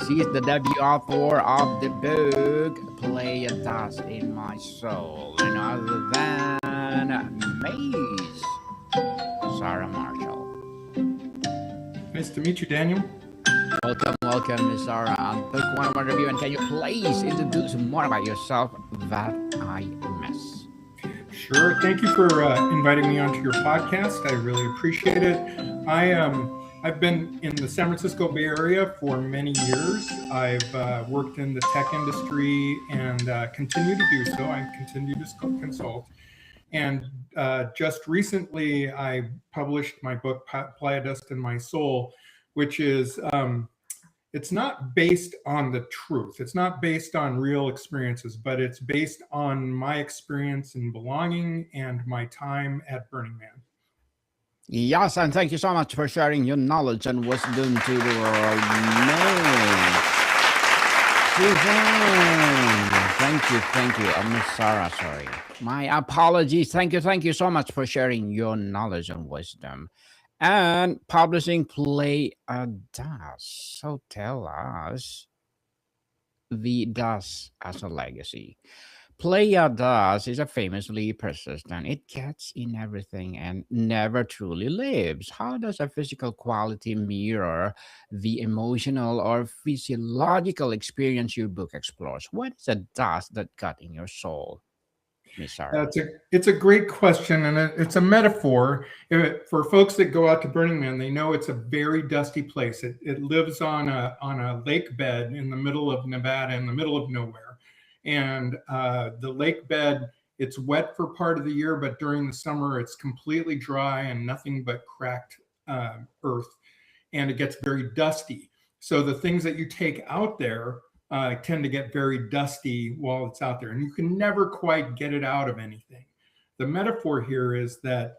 She's the debut author of the book Play a Dust in My Soul, and other than Maze, Sarah Marshall. Nice to meet you, Daniel. Welcome, Miss Sarah. Book 101 review, and can you please introduce more about yourself that I miss? Sure. Thank you for inviting me onto your podcast. I really appreciate it. I've been in the San Francisco Bay Area for many years. I've worked in the tech industry and continue to do so. I continue to consult. And just recently, I published my book, Playa Dust in My Soul, which is, it's not based on the truth. It's not based on real experiences, but it's based on my experience in belonging and my time at Burning Man. Yes, and thank you so much for sharing your knowledge and wisdom to the world. May. Suzanne. Thank you. Miss Sarah, sorry. My apologies. Thank you so much for sharing your knowledge and wisdom. And publishing Play a Dust. So tell us the dust as a legacy. Playa Dust is a famously persistent. It gets in everything and never truly lives. How does a physical quality mirror the emotional or physiological experience your book explores? What is a dust that got in your soul, Miss Sarah? It's a great question, and it's a metaphor. For folks that go out to Burning Man, they know it's a very dusty place. It lives on a lake bed in the middle of Nevada, in the middle of nowhere. And the lake bed, it's wet for part of the year, but during the summer, it's completely dry and nothing but cracked earth. And it gets very dusty. So the things that you take out there tend to get very dusty while it's out there, and you can never quite get it out of anything. The metaphor here is that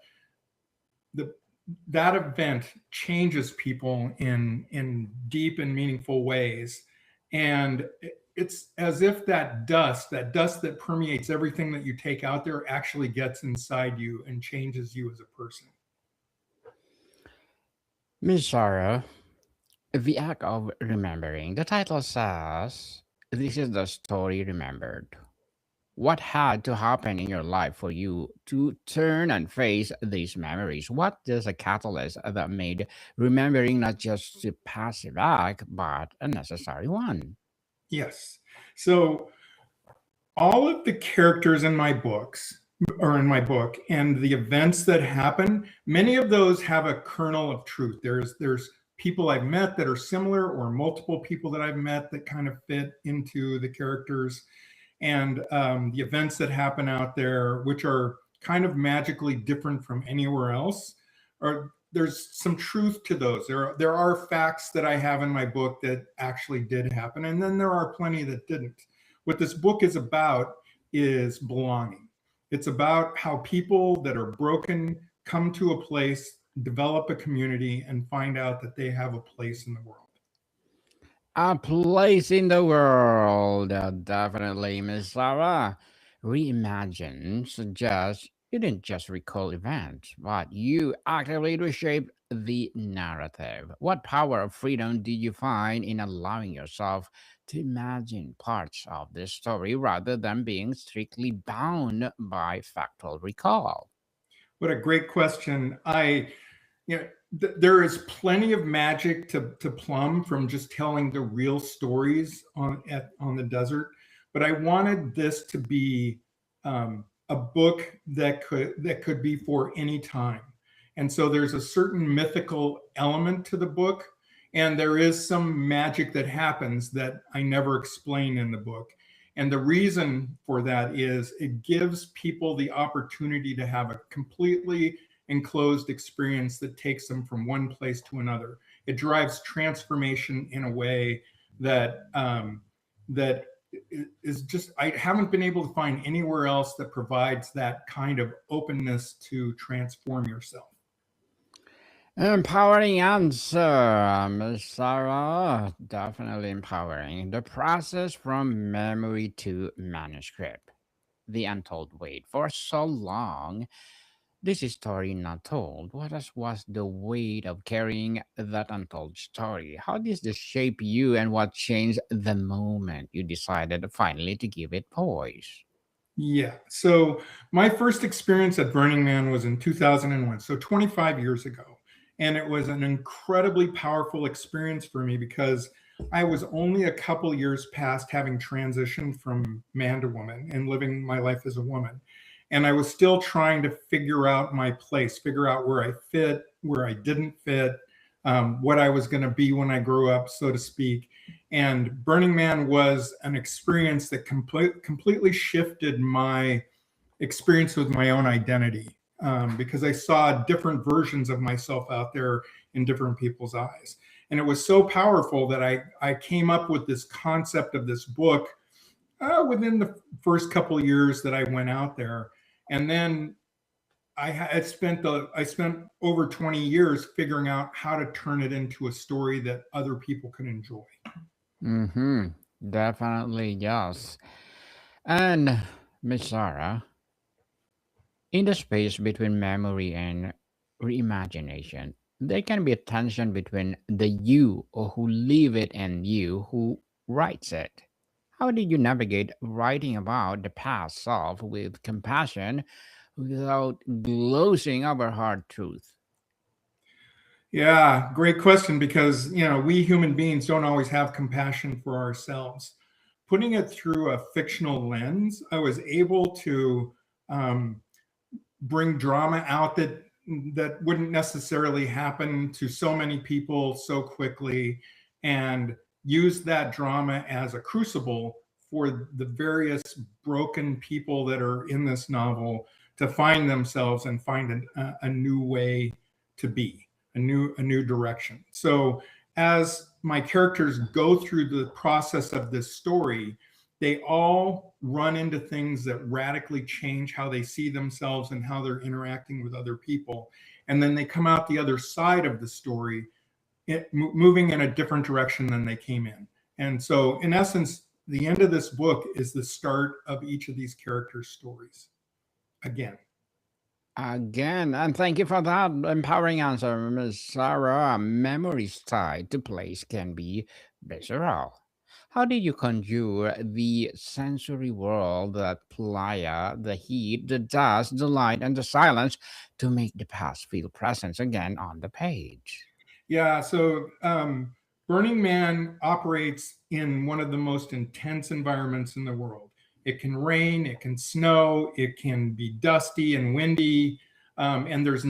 that event changes people in deep and meaningful ways, and it's as if that dust that permeates everything that you take out there actually gets inside you and changes you as a person. Miss Sarah, the act of remembering. The title says, "This is the story remembered." What had to happen in your life for you to turn and face these memories? What is a catalyst that made remembering not just a passive act, but a necessary one? Yes. So all of the characters in my books or in my book and the events that happen, many of those have a kernel of truth. There's people I've met that are similar, or multiple people that I've met that kind of fit into the characters, and the events that happen out there, which are kind of magically different from anywhere else, or there's some truth to those. There are facts that I have in my book that actually did happen, and then there are plenty that didn't. What this book is about is belonging. It's about how people that are broken come to a place, develop a community, and find out that they have a place in the world. A place in the world, definitely, Miss Sarah. Reimagine suggests you didn't just recall events, but you actively reshape the narrative. What power of freedom did you find in allowing yourself to imagine parts of the story rather than being strictly bound by factual recall? What a great question. You know, there is plenty of magic to plumb from just telling the real stories on the desert, but I wanted this to be a book that could be for any time. And so there's a certain mythical element to the book, and there is some magic that happens that I never explain in the book. And the reason for that is it gives people the opportunity to have a completely enclosed experience that takes them from one place to another. It drives transformation in a way that is just, I haven't been able to find anywhere else that provides that kind of openness to transform yourself. Empowering answer, Miss Sarah. Definitely empowering. The process from memory to manuscript. The untold wait for so long. This is story not told. Was the weight of carrying that untold story? How did this shape you, and what changed the moment you decided finally to give it voice? Yeah. So my first experience at Burning Man was in 2001, so 25 years ago. And it was an incredibly powerful experience for me because I was only a couple years past having transitioned from man to woman and living my life as a woman. And I was still trying to figure out my place, figure out where I fit, where I didn't fit, what I was going to be when I grew up, so to speak. And Burning Man was an experience that completely shifted my experience with my own identity, because I saw different versions of myself out there in different people's eyes. And it was so powerful that I came up with this concept of this book within the first couple of years that I went out there. And then I spent over 20 years figuring out how to turn it into a story that other people can enjoy. Mm-hmm. Definitely, yes. And Miss Sarah, in the space between memory and reimagination, there can be a tension between the you or who live it and you who writes it. How did you navigate writing about the past self with compassion without glossing over hard truth? Yeah, great question, because we human beings don't always have compassion for ourselves. Putting it through a fictional lens, I was able to um, bring drama out that wouldn't necessarily happen to so many people so quickly, and use that drama as a crucible for the various broken people that are in this novel to find themselves and find a new way to be, a new direction. So as my characters go through the process of this story, they all run into things that radically change how they see themselves and how they're interacting with other people. And then they come out the other side of the story, moving in a different direction than they came in. And so, in essence, the end of this book is the start of each of these characters' stories again. Again, and thank you for that empowering answer, Ms. Sarah. Memories tied to place can be visceral. How did you conjure the sensory world, that playa, the heat, the dust, the light, and the silence to make the past feel present again on the page? Yeah, so Burning Man operates in one of the most intense environments in the world. It can rain, it can snow, it can be dusty and windy, and there's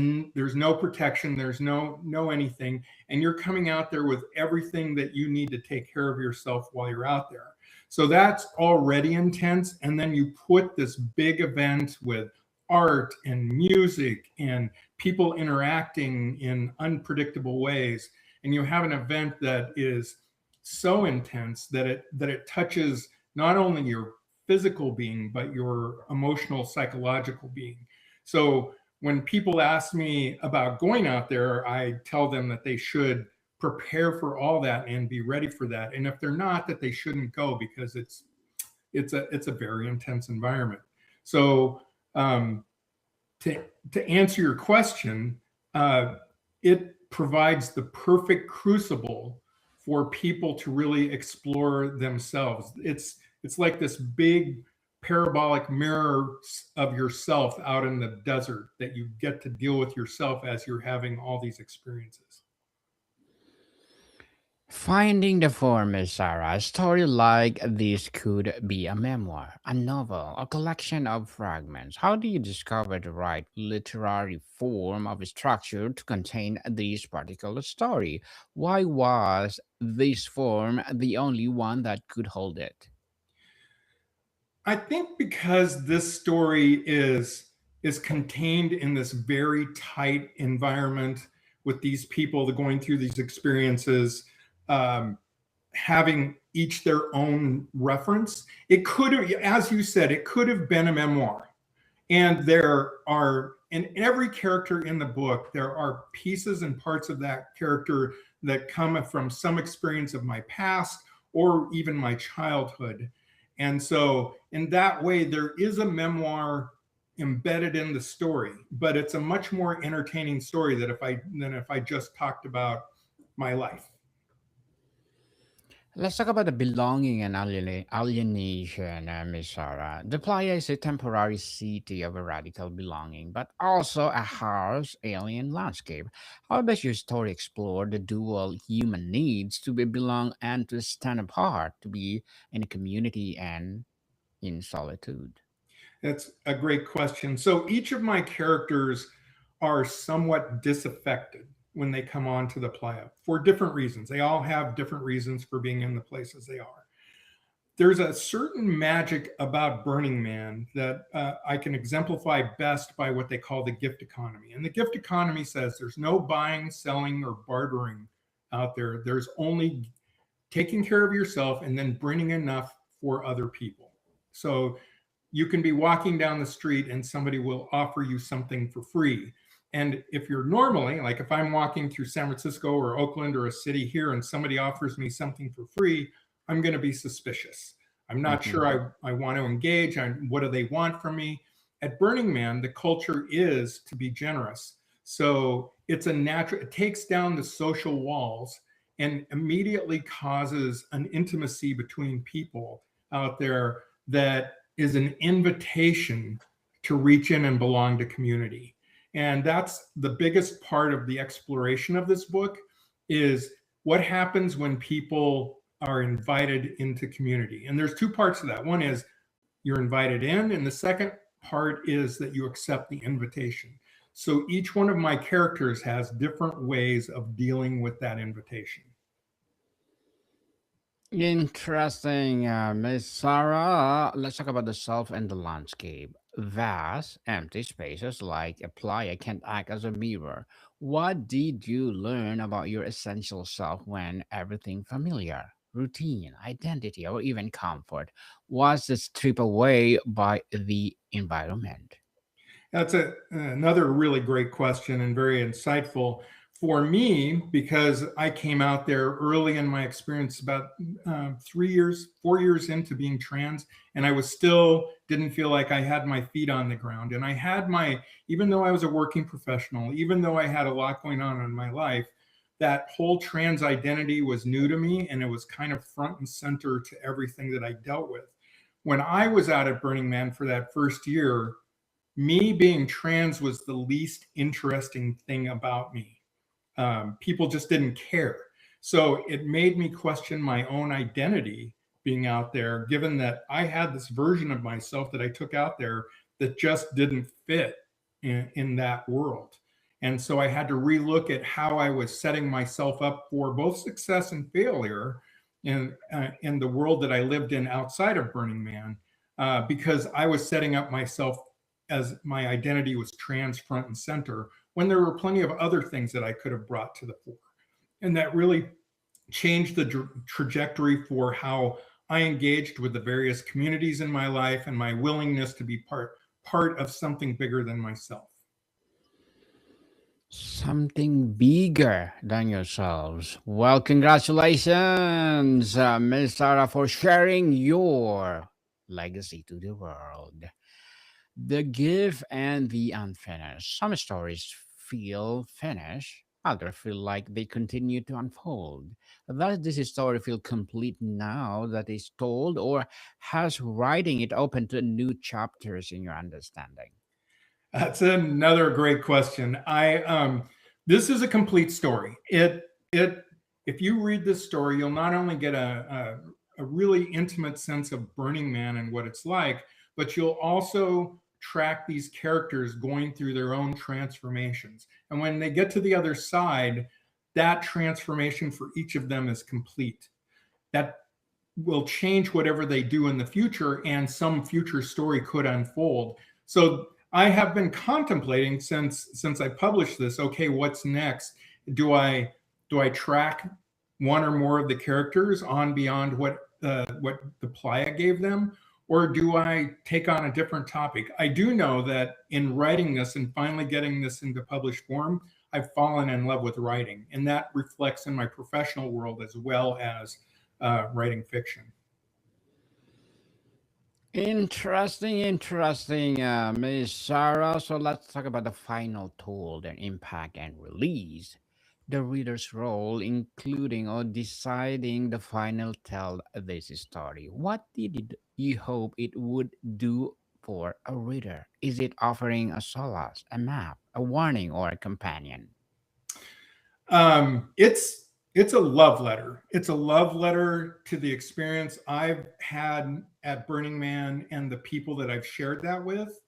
no protection, there's no anything, and you're coming out there with everything that you need to take care of yourself while you're out there. So that's already intense, and then you put this big event with art and music and people interacting in unpredictable ways, and you have an event that is so intense that it touches not only your physical being but your emotional, psychological being. So when people ask me about going out there, I tell them that they should prepare for all that and be ready for that, and if they're not, that they shouldn't go, because it's a very intense environment. So um, to answer your question, it provides the perfect crucible for people to really explore themselves. It's like this big parabolic mirror of yourself out in the desert that you get to deal with yourself as you're having all these experiences. Finding the form, Miss Sarah. A story like this could be a memoir, a novel, a collection of fragments. How do you discover the right literary form of structure to contain this particular story? Why was this form the only one that could hold it? I think because this story is contained in this very tight environment with these people that going through these experiences, um, having each their own reference. It could have, as you said, it could have been a memoir. And there are, in every character in the book, there are pieces and parts of that character that come from some experience of my past or even my childhood. And so, in that way, there is a memoir embedded in the story, but it's a much more entertaining story than if I just talked about my life. Let's talk about the belonging and alienation, Miss Sarah. The playa is a temporary city of a radical belonging, but also a harsh alien landscape. How does your story explore the dual human needs to be belong and to stand apart, to be in a community and in solitude? That's a great question. So each of my characters are somewhat disaffected when they come onto the playa for different reasons. They all have different reasons for being in the places they are. There's a certain magic about Burning Man that I can exemplify best by what they call the gift economy. And the gift economy says there's no buying, selling, or bartering out there. There's only taking care of yourself and then bringing enough for other people. So you can be walking down the street and somebody will offer you something for free. And if you're normally, like if I'm walking through San Francisco or Oakland or a city here and somebody offers me something for free, I'm going to be suspicious. I'm not Mhm. sure I want to engage. What do they want from me? At Burning Man, the culture is to be generous. So it's a natural, it takes down the social walls and immediately causes an intimacy between people out there that is an invitation to reach in and belong to community. And that's the biggest part of the exploration of this book is what happens when people are invited into community. And there's two parts to that. One is you're invited in, and the second part is that you accept the invitation. So each one of my characters has different ways of dealing with that invitation. Interesting, Miss Sarah. Let's talk about the self and the landscape. Vast, empty spaces like a playa can act as a mirror. What did you learn about your essential self when everything familiar, routine, identity, or even comfort was stripped away by the environment? That's another really great question and very insightful for me because I came out there early in my experience, about 3 years, 4 years into being trans, and I was still didn't feel like I had my feet on the ground. And I had even though I was a working professional, even though I had a lot going on in my life, that whole trans identity was new to me and it was kind of front and center to everything that I dealt with. When I was out at Burning Man for that first year, me being trans was the least interesting thing about me. People just didn't care. So it made me question my own identity being out there, given that I had this version of myself that I took out there that just didn't fit in that world. And so I had to relook at how I was setting myself up for both success and failure in the world that I lived in outside of Burning Man, because I was setting up myself as my identity was trans front and center when there were plenty of other things that I could have brought to the fore. And that really changed the trajectory for how I engaged with the various communities in my life and my willingness to be part of something bigger than myself. Something bigger than yourselves. Well, congratulations, Miss Sarah, for sharing your legacy to the world. The give and the unfinished. Some stories feel finished, others feel like they continue to unfold. Does this story feel complete now that it's told, or has writing it open to new chapters in your understanding? That's another great question. This is a complete story. It if you read this story, you'll not only get a really intimate sense of Burning Man and what it's like, but you'll also track these characters going through their own transformations. And when they get to the other side, that transformation for each of them is complete. That will change whatever they do in the future, and some future story could unfold. So I have been contemplating since I published this. Okay, what's next? Do I track one or more of the characters on beyond what the playa gave them, or do I take on a different topic? I do know that in writing this and finally getting this into published form, I've fallen in love with writing, and that reflects in my professional world as well as writing fiction. Interesting, interesting, Miss Sarah. So let's talk about the final tool, their impact and release. The reader's role, including or deciding the final tell this story. What did you hope it would do for a reader? Is it offering a solace, a map, a warning, or a companion? It's a love letter. It's a love letter to the experience I've had at Burning Man and the people that I've shared that with.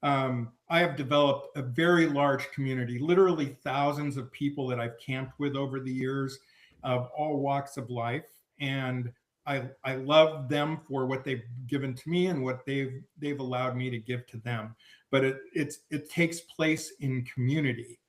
I have developed a very large community, literally thousands of people that I've camped with over the years of all walks of life. And I love them for what they've given to me and what they've allowed me to give to them. But it takes place in community.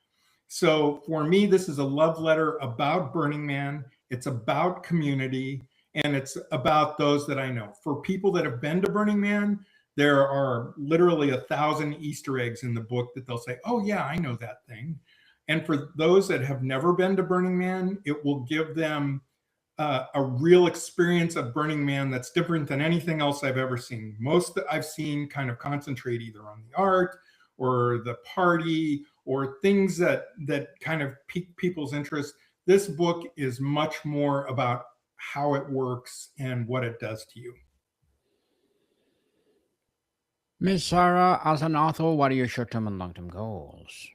So for me, this is a love letter about Burning Man. It's about community and it's about those that I know. For people that have been to Burning Man, there are literally 1,000 Easter eggs in the book that they'll say, "Oh yeah, I know that thing." And for those that have never been to Burning Man, it will give them a real experience of Burning Man that's different than anything else I've ever seen. Most that I've seen kind of concentrate either on the art or the party or things that kind of pique people's interest. This book is much more about how it works and what it does to you. Miss Sarah, as an author, what are your short-term and long-term goals?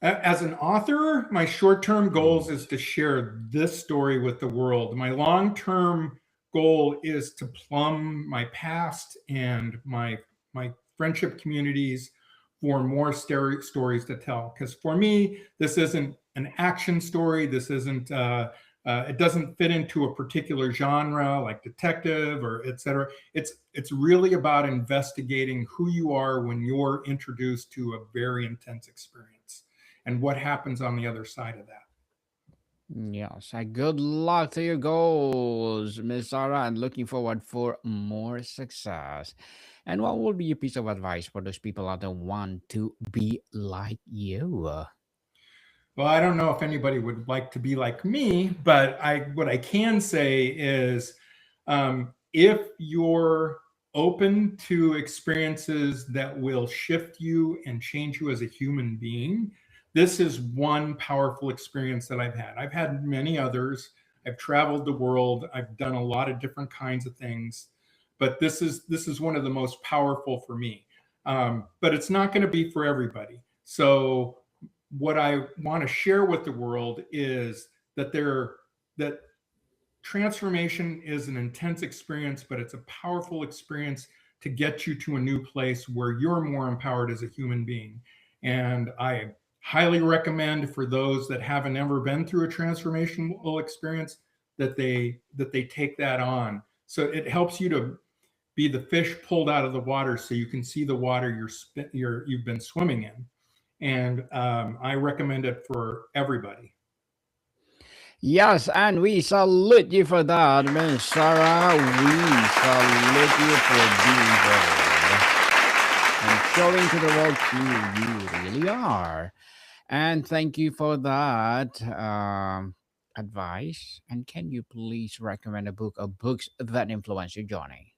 As an author, my short term goals Mm. is to share this story with the world. My long term goal is to plumb my past and my friendship communities for more stories to tell. Because for me, this isn't an action story. This isn't. It doesn't fit into a particular genre like detective or etc. It's really about investigating who you are when you're introduced to a very intense experience and what happens on the other side of that. Yes, good luck to your goals, Miss Sarah, and looking forward for more success. And what would be your piece of advice for those people out there want to be like you? Well, I don't know if anybody would like to be like me, but I what I can say is if you're open to experiences that will shift you and change you as a human being, this is one powerful experience that I've had. I've had many others. I've traveled the world. I've done a lot of different kinds of things, but this is one of the most powerful for me. But it's not going to be for everybody. So what I want to share with the world is that transformation is an intense experience, but it's a powerful experience to get you to a new place where you're more empowered as a human being. And I highly recommend for those that haven't ever been through a transformational experience that they take that on. So it helps you to be the fish pulled out of the water so you can see the water you've been swimming in. And I recommend it for everybody. Yes, and we salute you for that, Miss Sarah. We salute you for being bold and showing to the world who you really are. And thank you for that advice. And can you please recommend a book or books that influence your journey?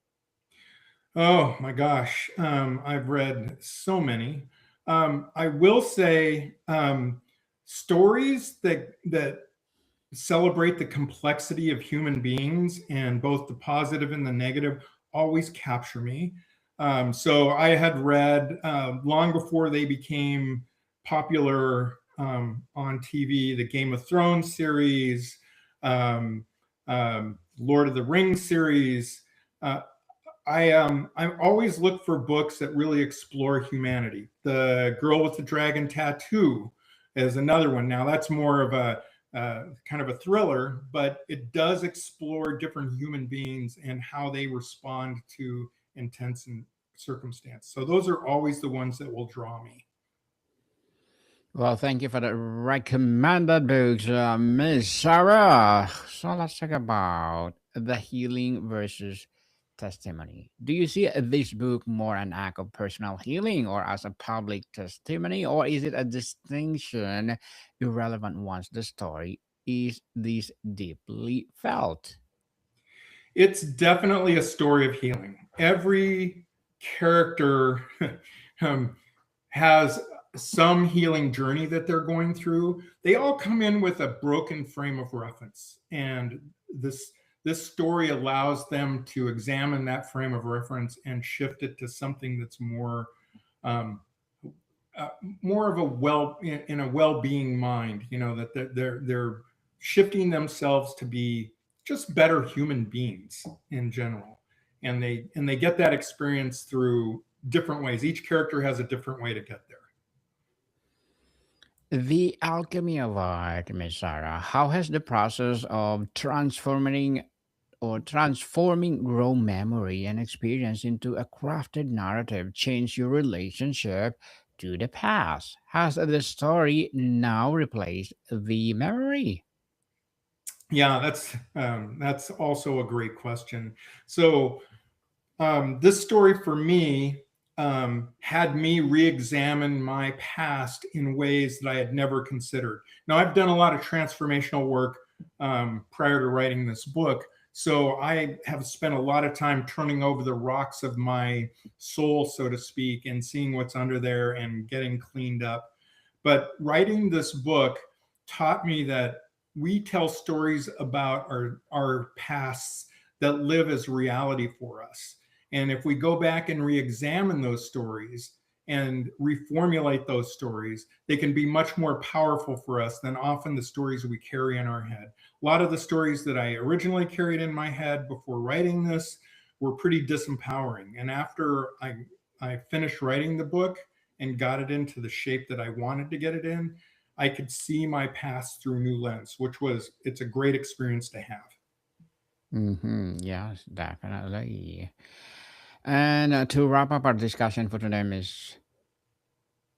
Oh my gosh, I've read so many. I will say stories that celebrate the complexity of human beings and both the positive and the negative always capture me. So I had read long before they became popular on TV, the Game of Thrones series, Lord of the Rings series. Uh, I always look for books that really explore humanity. The Girl with the Dragon Tattoo is another one. Now that's more of a kind of a thriller, but it does explore different human beings and how they respond to intense circumstance. So those are always the ones that will draw me. Well, thank you for the recommended books, Miss Sarah. So let's talk about the healing versus testimony. Do you see this book more an act of personal healing or as a public testimony, or is it a distinction irrelevant once the story is this deeply felt? It's definitely a story of healing. Every character has some healing journey that they're going through. They all come in with a broken frame of reference, and this story allows them to examine that frame of reference and shift it to something that's um, more of a well-being mind. That they're shifting themselves to be just better human beings in general, and they get that experience through different ways. Each character has a different way to get there. The alchemy of art, Miss Sarah. How has the process of transforming raw memory and experience into a crafted narrative changed your relationship to the past? Has the story now replaced the memory? Yeah, that's also a great question. So this story for me had me re-examine my past in ways that I had never considered. Now, I've done a lot of transformational work prior to writing this book, so I have spent a lot of time turning over the rocks of my soul, so to speak, and seeing what's under there and getting cleaned up. But writing this book taught me that we tell stories about our pasts that live as reality for us. And if we go back and re-examine those stories and reformulate those stories, they can be much more powerful for us than often the stories we carry in our head. A lot of the stories that I originally carried in my head before writing this were pretty disempowering. And after I finished writing the book and got it into the shape that I wanted to get it in, I could see my past through a new lens, it's a great experience to have. Yes, definitely. And to wrap up our discussion for today, Miss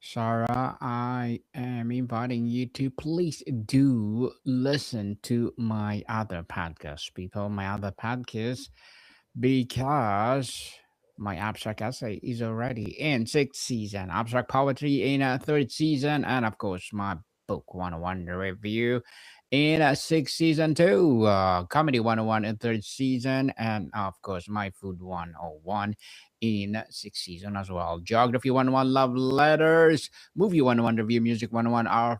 Sarah, I am inviting you to please do listen to my other podcast, people, my other podcast, because my abstract essay is already in sixth season, abstract poetry in a third season, and of course my book 101 the review in a sixth season too, comedy 101 in third season, and of course my food 101 in sixth season as well, geography 101 love letters, movie 101 review, music 101 our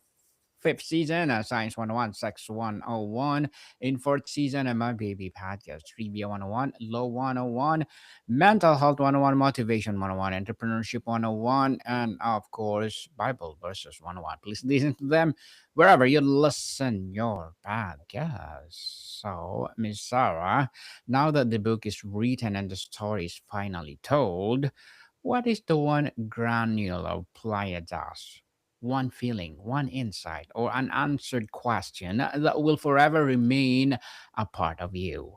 fifth season, Science 101, Sex 101, in fourth season, and My Baby Podcast, Trivia 101, Law 101, Mental Health 101, Motivation 101, Entrepreneurship 101, and of course, Bible Verses 101. Please listen to them wherever you listen your podcast. So, Miss Sarah, now that the book is written and the story is finally told, what is the one granular Playa does? One feeling, one insight, or an unanswered question that will forever remain a part of you.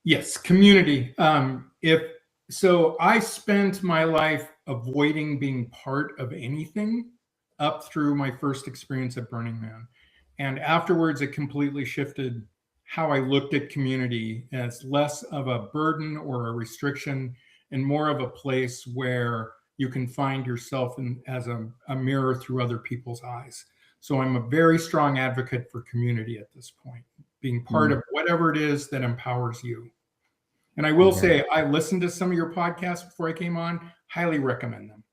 Yes, community. If so, I spent my life avoiding being part of anything up through my first experience at Burning Man, and afterwards, it completely shifted how I looked at community as less of a burden or a restriction, and more of a place where you can find yourself as a mirror through other people's eyes. So I'm a very strong advocate for community at this point, being part Mm, of whatever it is that empowers you. And I will yeah. say, I listened to some of your podcasts before I came on, highly recommend them.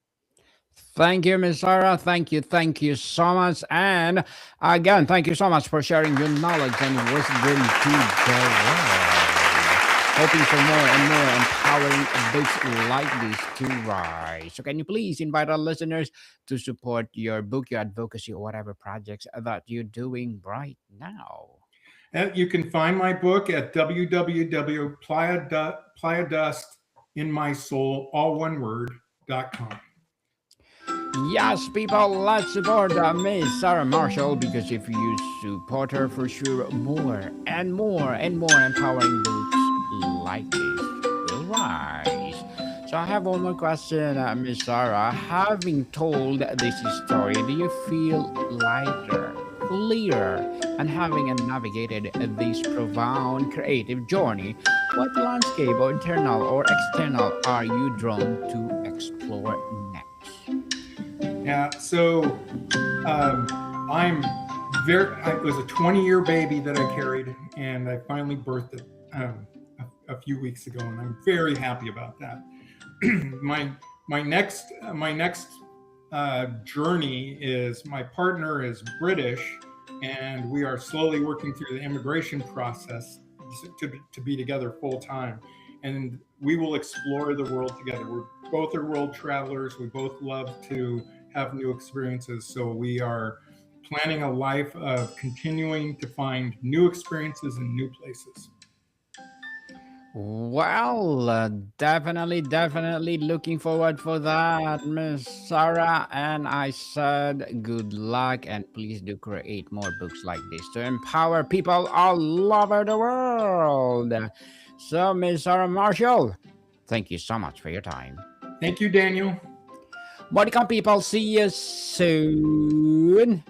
Thank you, Miss Sarah. Thank you so much. And again, thank you so much for sharing your knowledge and wisdom to the world. Hoping for more and more empowering books like this to rise. So, can you please invite our listeners to support your book, your advocacy, or whatever projects that you're doing right now? And you can find my book at www.playadustinmysoul, all one word.com. Yes, people, let's support Miss Sarah Marshall because if you support her, for sure, more and more and more empowering books like this will rise. So, I have one more question, Miss Sarah. Having told this story, do you feel lighter, clearer, and having navigated this profound creative journey? What landscape, or internal or external, are you drawn to explore next? Yeah, so I'm it was a 20-year baby that I carried, and I finally birthed it a few weeks ago, and I'm very happy about that. my next journey is, my partner is British, and we are slowly working through the immigration process to be together full time, and we will explore the world together. We're both are world travelers. We both love to have new experiences, so we are planning a life of continuing to find new experiences in new places. Well, definitely looking forward for that, Miss Sarah. And I said good luck, and please do create more books like this to empower people all over the world. So, Miss Sarah Marshall, thank you so much for your time. Thank you, Daniel. Welcome, people. See you soon.